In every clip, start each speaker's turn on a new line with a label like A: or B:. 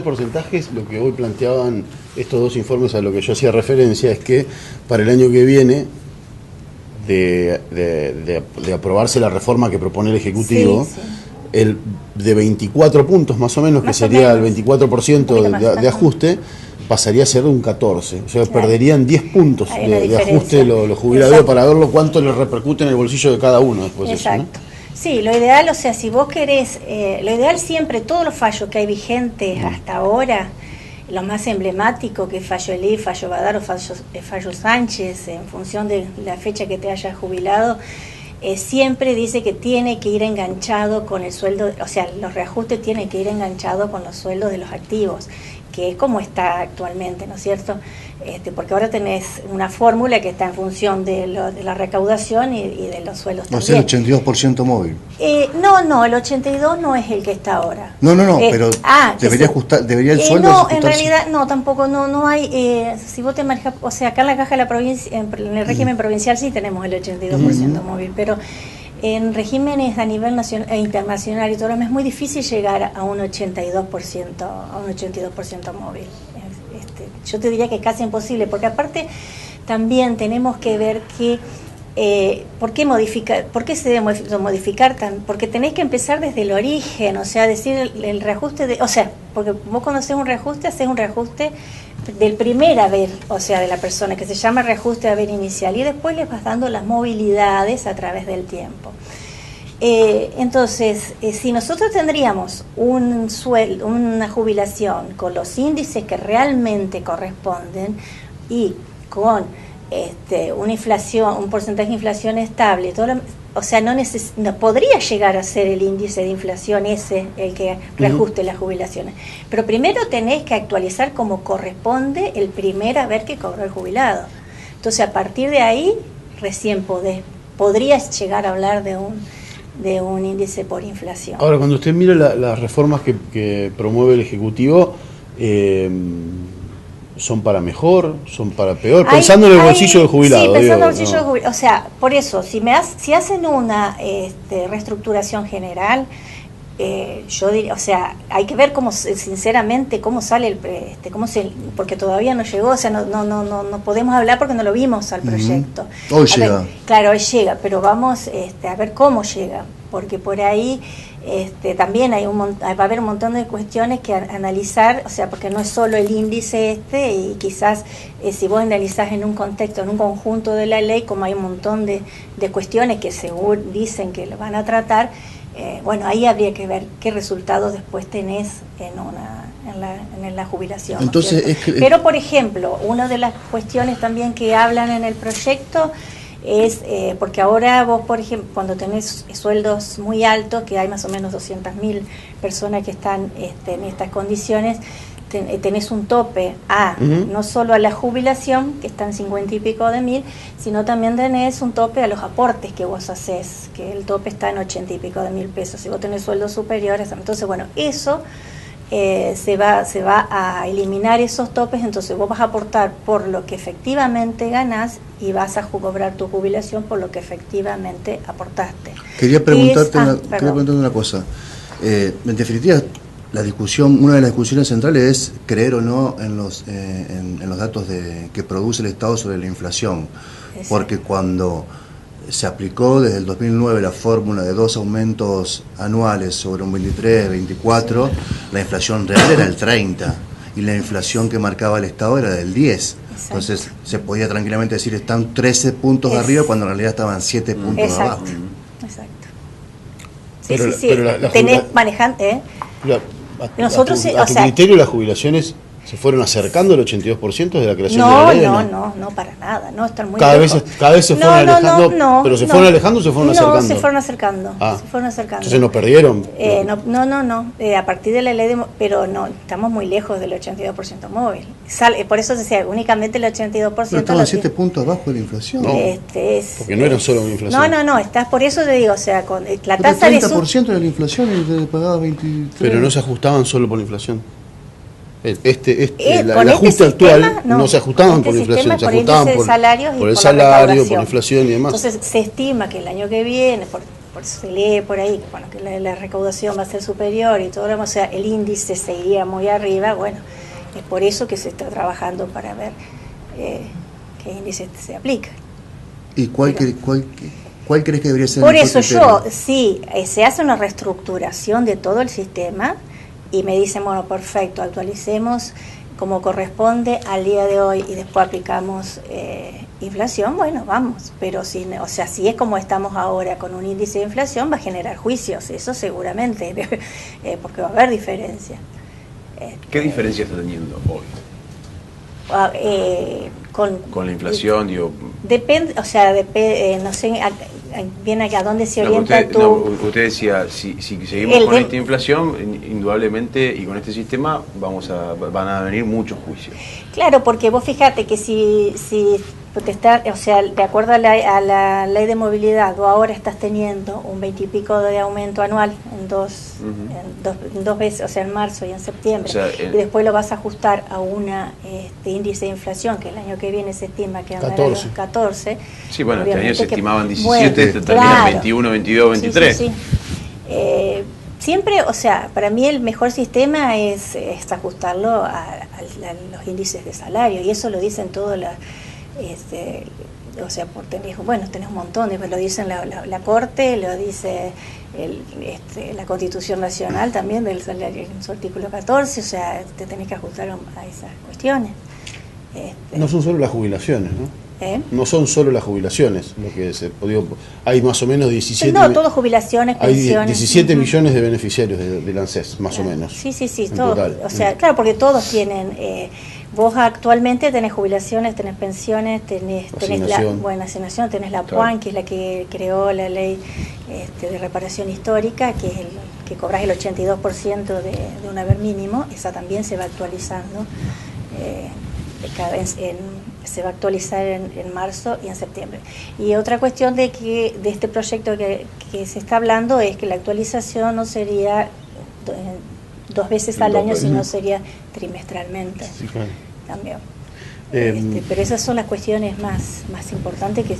A: Porcentajes, lo que hoy planteaban estos dos informes a lo que yo hacía referencia es que para el año que viene, de aprobarse la reforma que propone el Ejecutivo, sí. El de 24 puntos más o menos, que sería el 24% de ajuste, pasaría a ser un 14%, o sea, claro, perderían 10 puntos de ajuste los jubilados. Exacto. Para verlo cuánto les repercute en el bolsillo de cada uno después. Exacto. Eso, ¿no?
B: Sí, lo ideal, o sea, si vos querés, lo ideal siempre, todos los fallos que hay vigentes hasta ahora, los más emblemáticos, que fallo Elí, fallo Badar o fallo Sánchez, en función de la fecha que te hayas jubilado, siempre dice que tiene que ir enganchado con el sueldo, o sea, los reajustes tienen que ir enganchados con los sueldos de los activos, que es como está actualmente, ¿no es cierto? Porque ahora tenés una fórmula que está en función de la recaudación y de los sueldos también.
C: O sea, el 82% móvil.
B: No, el 82 no es el que está ahora.
C: No, pero debería el sueldo
B: no, en realidad, no, tampoco, no hay, si vos te manejas, o sea, acá en la Caja de la Provincia, en el régimen provincial sí tenemos el 82% móvil, pero en regímenes a nivel nacional e internacional y todo lo demás es muy difícil llegar a un 82% móvil. Yo te diría que es casi imposible, porque aparte también tenemos que ver que ¿por qué se debe modificar porque tenés que empezar desde el origen, o sea, decir el reajuste porque vos cuando haces un reajuste del primer haber, o sea, de la persona, que se llama reajuste de haber inicial, y después les vas dando las movilidades a través del tiempo. Entonces, si nosotros tendríamos una jubilación con los índices que realmente corresponden y con una inflación, un porcentaje de inflación estable, o sea, no podría llegar a ser el índice de inflación ese el que reajuste las jubilaciones. Pero primero tenés que actualizar como corresponde el primer haber que cobró el jubilado. Entonces, a partir de ahí, recién podrías llegar a hablar de un índice por inflación.
A: Ahora, cuando usted mira las reformas que promueve el Ejecutivo, ¿son para mejor? ¿Son para peor? Pensando en el bolsillo del jubilado.
B: Sí, pensando en el bolsillo del jubilado. O sea, por eso, si hacen una reestructuración general, yo diría, o sea, hay que ver sinceramente cómo sale porque todavía no llegó, o sea, no podemos hablar porque no lo vimos al proyecto.
C: Hoy llega.
B: Claro, hoy llega, pero vamos a ver cómo llega, porque por ahí también va a haber un montón de cuestiones que analizar, o sea, porque no es solo el índice y quizás si vos analizás en un contexto, en un conjunto de la ley, como hay un montón de cuestiones que según dicen que lo van a tratar, bueno, ahí habría que ver qué resultados después tenés en la jubilación.
C: Entonces,
B: ¿no? Pero, por ejemplo, una de las cuestiones también que hablan en el proyecto es, porque ahora vos, por ejemplo, cuando tenés sueldos muy altos, que hay más o menos 200.000 personas que están en estas condiciones, tenés un tope no solo a la jubilación, que están 50 y pico de mil, sino también tenés un tope a los aportes que vos hacés, que el tope está en 80 y pico de mil pesos, si vos tenés sueldos superiores. Entonces, bueno, eso se va a eliminar esos topes, entonces vos vas a aportar por lo que efectivamente ganás y vas a cobrar tu jubilación por lo que efectivamente aportaste.
C: Quería preguntarte una cosa. En definitiva, una de las discusiones centrales es creer o no en los datos que produce el Estado sobre la inflación. Exacto. Porque cuando se aplicó desde el 2009 la fórmula de 2 aumentos anuales sobre un 23, 24, la inflación real era el 30 y la inflación que marcaba el Estado era del 10. Exacto. Entonces se podía tranquilamente decir están 13 puntos arriba cuando en realidad estaban 7 puntos abajo.
B: Exacto.
A: Sí, pero
B: tenés manejante,
A: Nosotros, a tu criterio, las jubilaciones se fueron acercando al 82% de la creación de la ley.
B: No, para nada, no, están muy
A: cada
B: lejos.
A: vez se fueron alejando, pero se fueron alejando o se fueron acercando.
B: No, se fueron acercando,
A: Entonces nos perdieron.
B: A partir de la ley, pero no, estamos muy lejos del 82% móvil. Por eso se decía, únicamente el 82%.
C: Pero estaban 7 puntos abajo de la inflación.
A: No, porque no eran solo una inflación.
B: No, estás, por eso te digo, o sea, con la tasa de...
C: El 30% de la inflación y te pagaba 23%.
A: Pero no se ajustaban solo por la inflación. El ajuste actual no se ajustaban por la inflación, se ajustaban por el salario, por la inflación y demás.
B: Entonces se estima que el año que viene, se lee por ahí, bueno, que la recaudación va a ser superior y todo lo demás, o sea, el índice se iría muy arriba. Bueno, es por eso que se está trabajando para ver qué índice se aplica.
C: ¿Y cuál crees que debería ser
B: por el eso criterio? Se hace una reestructuración de todo el sistema y me dicen, bueno, perfecto, actualicemos como corresponde al día de hoy y después aplicamos inflación, bueno, vamos, pero si es como estamos ahora con un índice de inflación, va a generar juicios, eso seguramente, porque va a haber diferencia.
D: ¿Qué diferencia está teniendo hoy? Con la inflación, digo...
B: Depende, no sé bien a dónde se orienta
D: usted decía, si seguimos con esta inflación, indudablemente, y con este sistema, van a venir muchos juicios.
B: Claro, porque vos fíjate que si de acuerdo a la ley de movilidad, vos ahora estás teniendo un 20 y pico de aumento anual en dos veces, o sea, en marzo y en septiembre, y después lo vas a ajustar a una índice de inflación que el año que viene se estima que andará 14.
D: Sí, bueno, este año se estimaban 17, terminan 21, 22, 23.
B: Sí. Siempre, para mí el mejor sistema es ajustarlo a los índices de salario, y eso lo dicen todos tenés un montón, lo dicen la Corte, lo dice la Constitución Nacional también del salario en su artículo 14, te tenés que ajustar a esas cuestiones.
A: No son solo las jubilaciones, ¿no? No son solo las jubilaciones, lo que hay más o menos 17...
B: No, todo jubilaciones, pensiones.
A: Hay 17 millones de beneficiarios del ANSES, más o menos.
B: Sí, todo. Total. Claro, porque todos tienen... vos actualmente tenés jubilaciones, tenés pensiones, tenés asignación, tenés la PUAN, que es la que creó la ley de reparación histórica, que es que cobrás el 82% de un haber mínimo, esa también se va actualizando. Se va a actualizar en marzo y en septiembre. Y otra cuestión de este proyecto que se está hablando es que la actualización no sería 2 veces al año, sino sería trimestralmente.
A: Sí, claro.
B: También. Pero esas son las cuestiones más importantes que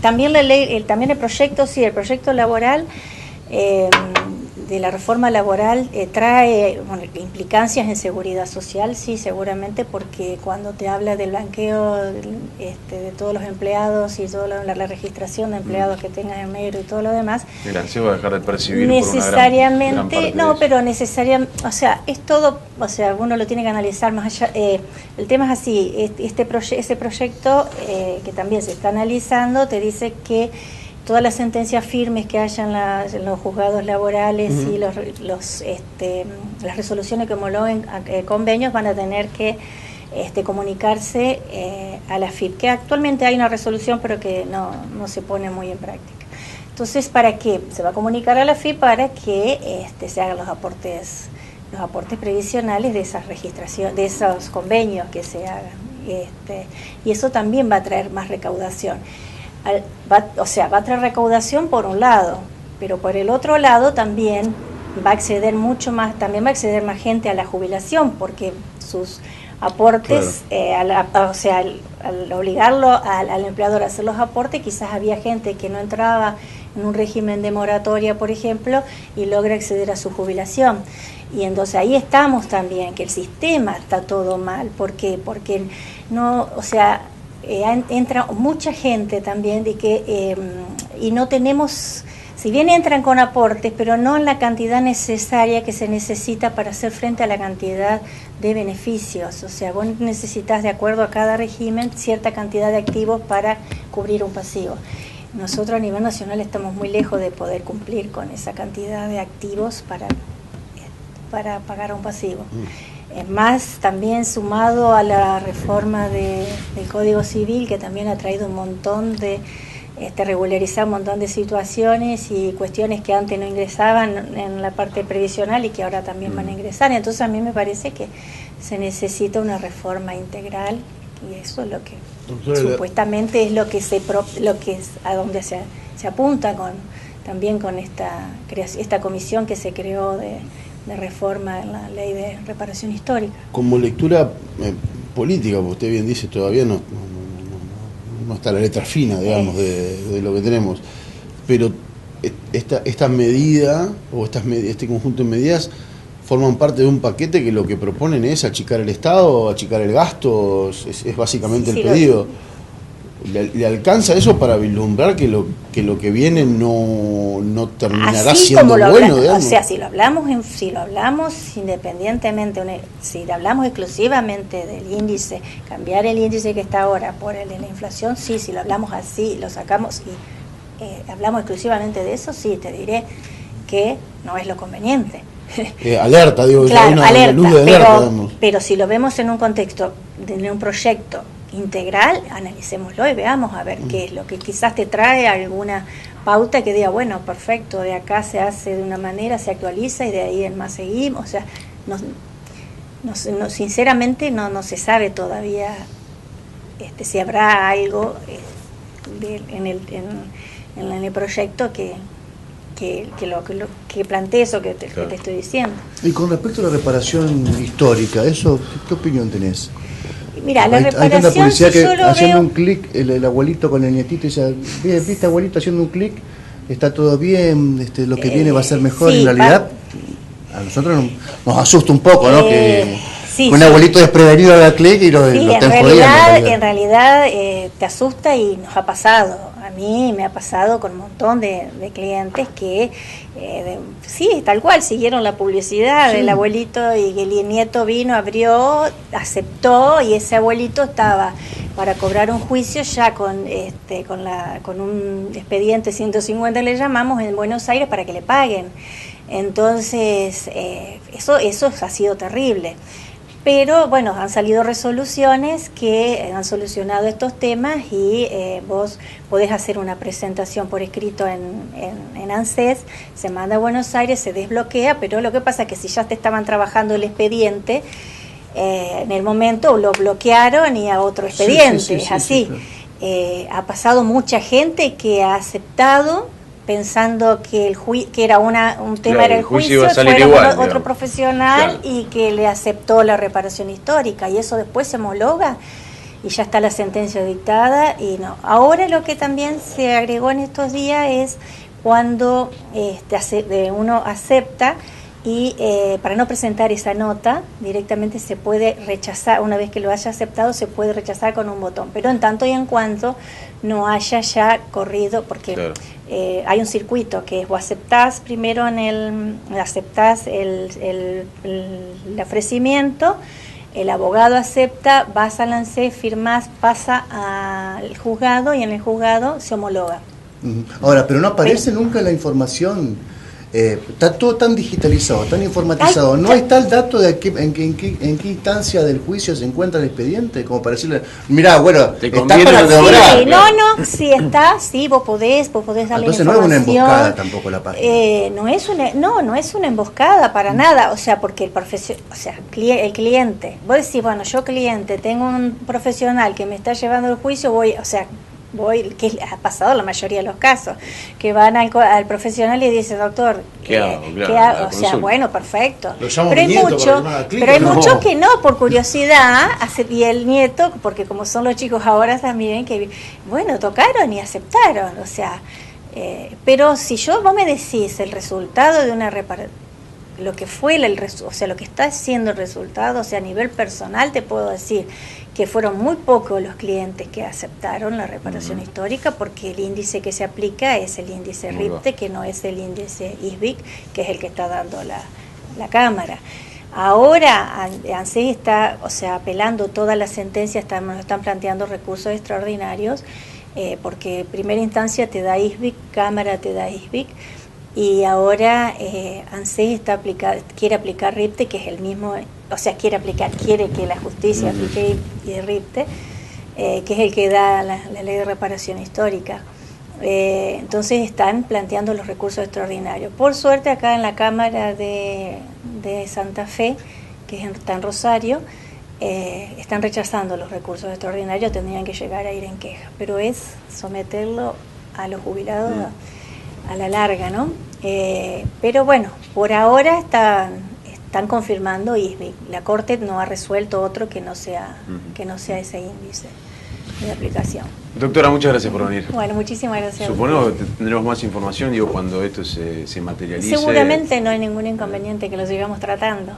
B: también la ley, también el proyecto laboral de la reforma laboral trae implicancias en seguridad social, sí, seguramente, porque cuando te habla del blanqueo de todos los empleados y toda la registración de empleados que tengan en negro y todo lo demás,
D: el ANSES va a dejar de percibir
B: necesariamente,
D: por una gran
B: no, pero necesariamente, es todo, uno lo tiene que analizar más allá. El tema es así, ese proyecto que también se está analizando te dice que todas las sentencias firmes que hayan en los juzgados laborales y las resoluciones que homologuen convenios van a tener que comunicarse a la FIP, que actualmente hay una resolución pero que no se pone muy en práctica. Entonces, ¿para qué? Se va a comunicar a la FIP para que se hagan los aportes previsionales de esas registraciones, de esos convenios que se hagan. Y eso también va a traer más recaudación. Va a traer recaudación por un lado, pero por el otro lado también va a acceder más gente a la jubilación, porque sus aportes, claro. Al obligarlo al empleador a hacer los aportes, quizás había gente que no entraba en un régimen de moratoria, por ejemplo, y logra acceder a su jubilación. Y entonces ahí estamos también, que el sistema está todo mal. ¿Por qué? Porque entra mucha gente también y no tenemos, si bien entran con aportes, pero no en la cantidad necesaria que se necesita para hacer frente a la cantidad de beneficios. Vos necesitas, de acuerdo a cada régimen, cierta cantidad de activos para cubrir un pasivo. Nosotros a nivel nacional estamos muy lejos de poder cumplir con esa cantidad de activos para pagar un pasivo. Más también sumado a la reforma del Código Civil, que también ha traído un montón de regularizar un montón de situaciones y cuestiones que antes no ingresaban en la parte previsional y que ahora también van a ingresar. Entonces a mí me parece que se necesita una reforma integral, y eso es lo que supuestamente es lo que es a donde se apunta también con esta comisión que se creó de reforma en la ley de reparación histórica.
A: Como lectura política, porque usted bien dice, todavía no está la letra fina, digamos, de lo que tenemos, pero esta medida o este conjunto de medidas forman parte de un paquete que lo que proponen es achicar el Estado, achicar el gasto, es básicamente el pedido. ¿Le alcanza eso para vislumbrar que lo que viene no terminará
B: así
A: siendo bueno?
B: O sea, si lo hablamos independientemente, si hablamos exclusivamente del índice, cambiar el índice que está ahora por el de la inflación, sí, si lo hablamos así, lo sacamos y hablamos exclusivamente de eso, sí, te diré que no es lo conveniente.
A: Alerta, digo,
B: claro,
A: una luz de alerta.
B: Pero si lo vemos en un contexto de un proyecto integral, analicémoslo y veamos a ver qué es lo que quizás te trae alguna pauta que diga, bueno, perfecto, de acá se hace de una manera, se actualiza y de ahí en más seguimos. O sea, sinceramente no se sabe todavía si habrá algo en el proyecto que plantee eso que te estoy diciendo.
C: Y con respecto a la reparación histórica, eso, ¿qué opinión tenés?
B: Mira, la reparación,
C: hay tanta publicidad que haciendo
B: veo...
C: un clic, el abuelito con el nietito dice, viste abuelito haciendo un clic, está todo bien, lo que viene va a ser mejor. Sí, en realidad a nosotros nos asusta un poco, ¿no? Que un abuelito desprevenido haga clic y lo estén jodiendo.
B: En realidad te asusta y nos ha pasado. A mí me ha pasado con un montón de clientes que sí, tal cual, siguieron la publicidad del abuelito y el nieto vino, abrió, aceptó y ese abuelito estaba para cobrar un juicio ya con un expediente 150 le llamamos en Buenos Aires para que le paguen. Entonces eso ha sido terrible. Pero bueno, han salido resoluciones que han solucionado estos temas y vos podés hacer una presentación por escrito en ANSES, se manda a Buenos Aires, se desbloquea, pero lo que pasa es que si ya te estaban trabajando el expediente, en el momento lo bloquearon y a otro expediente, es así. Ha pasado mucha gente que ha aceptado pensando que era un tema, era el juicio, fuera igual, otro profesional y que le aceptó la reparación histórica y eso después se homologa y ya está la sentencia dictada y no. Ahora lo que también se agregó en estos días es cuando uno acepta y para no presentar esa nota directamente se puede rechazar, una vez que lo haya aceptado se puede rechazar con un botón, pero en tanto y en cuanto no haya ya corrido, porque hay un circuito que es, vos aceptás primero aceptás el ofrecimiento, el abogado acepta, vas al ANSES, firmás, pasa al juzgado y en el juzgado se homologa.
C: Ahora, pero no aparece nunca la información. Está todo tan digitalizado, tan informatizado. ¿No está el dato de en qué instancia del juicio se encuentra el expediente? Como para decirle, mirá, bueno, está para lograr.
B: Sí está, sí, vos podés darle
C: entonces
B: información.
C: No es una emboscada tampoco la página.
B: No es una emboscada para nada, o sea, porque el cliente, vos decís, bueno, yo cliente, tengo un profesional que me está llevando el juicio, que ha pasado la mayoría de los casos, que van al profesional y dicen, doctor, ¿qué hago? O sea, bueno, perfecto. Pero hay muchos que no, por curiosidad, y el nieto, porque como son los chicos ahora también, que bueno, tocaron y aceptaron, o sea, pero si vos me decís el resultado de una reparación, lo que fue lo que está siendo el resultado, o sea, a nivel personal te puedo decir que fueron muy pocos los clientes que aceptaron la reparación histórica porque el índice que se aplica es el índice RIPTE, que no es el índice ISBIC, que es el que está dando la Cámara. Ahora ANSES está, apelando todas las sentencias, están planteando recursos extraordinarios, porque primera instancia te da ISBIC, Cámara te da ISBIC, y ahora ANSES quiere aplicar RIPTE, que es el mismo, quiere que la justicia aplique RIPTE, que es el que da la ley de reparación histórica. Entonces están planteando los recursos extraordinarios. Por suerte acá en la Cámara de Santa Fe, que está en Rosario, están rechazando los recursos extraordinarios, tendrían que llegar a ir en queja, pero es someterlo a los jubilados a la larga, ¿no? Pero bueno, por ahora están confirmando ISBIC. La Corte no ha resuelto otro que no sea ese índice. de aplicación.
D: Doctora, muchas gracias por venir.
B: Bueno, muchísimas gracias.
D: Supongo que tendremos más información, cuando esto se materialice.
B: Seguramente no hay ningún inconveniente, que lo sigamos tratando.